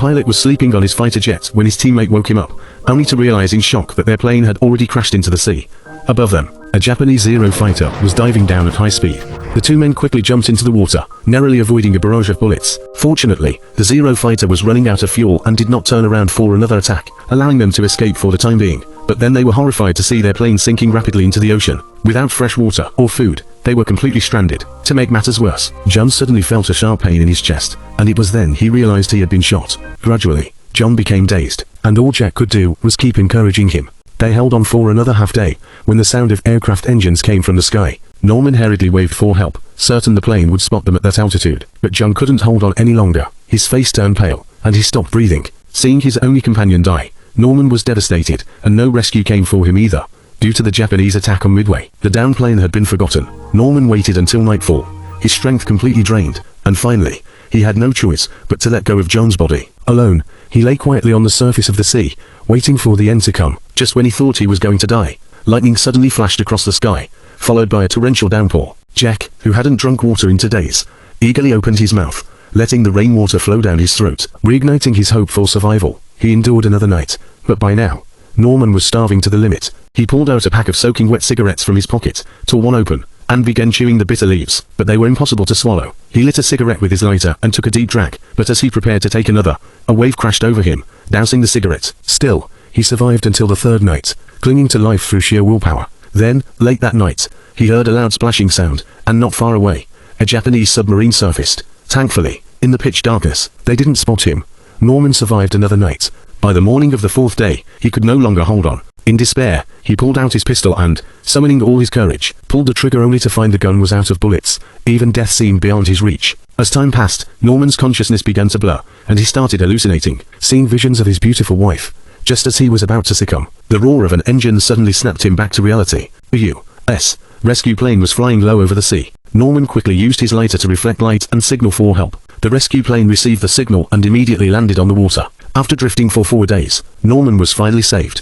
pilot was sleeping on his fighter jet when his teammate woke him up, only to realize in shock that their plane had already crashed into the sea. Above them, a Japanese Zero fighter was diving down at high speed. The two men quickly jumped into the water, narrowly avoiding a barrage of bullets. Fortunately, the Zero fighter was running out of fuel and did not turn around for another attack, allowing them to escape for the time being. But then they were horrified to see their plane sinking rapidly into the ocean. Without fresh water or food, they were completely stranded. To make matters worse, John suddenly felt a sharp pain in his chest, and it was then he realized he had been shot. Gradually, John became dazed, and all Jack could do was keep encouraging him. They held on for another half day, when the sound of aircraft engines came from the sky. Norman hurriedly waved for help, certain the plane would spot them at that altitude. But John couldn't hold on any longer. His face turned pale, and he stopped breathing. Seeing his only companion die, Norman was devastated, and no rescue came for him either. Due to the Japanese attack on Midway, the downed plane had been forgotten. Norman waited until nightfall, his strength completely drained, and finally, he had no choice but to let go of John's body. Alone, he lay quietly on the surface of the sea, waiting for the end to come. Just when he thought he was going to die, lightning suddenly flashed across the sky, followed by a torrential downpour. Jack, who hadn't drunk water in 2 days, eagerly opened his mouth, letting the rainwater flow down his throat, reigniting his hope for survival. He endured another night, but by now, Norman was starving to the limit. He pulled out a pack of soaking wet cigarettes from his pocket, tore one open, and began chewing the bitter leaves, but they were impossible to swallow. He lit a cigarette with his lighter and took a deep drag, but as he prepared to take another, a wave crashed over him, dousing the cigarette. Still, he survived until the third night, clinging to life through sheer willpower. Then, late that night, he heard a loud splashing sound, and not far away, a Japanese submarine surfaced. Thankfully, in the pitch darkness, they didn't spot him. Norman survived another night. By the morning of the fourth day, he could no longer hold on. In despair, he pulled out his pistol and, summoning all his courage, pulled the trigger only to find the gun was out of bullets. Even death seemed beyond his reach. As time passed, Norman's consciousness began to blur, and he started hallucinating, seeing visions of his beautiful wife. Just as he was about to succumb, the roar of an engine suddenly snapped him back to reality. A U.S. rescue plane was flying low over the sea. Norman quickly used his lighter to reflect light and signal for help. The rescue plane received the signal and immediately landed on the water. After drifting for 4 days, Norman was finally saved,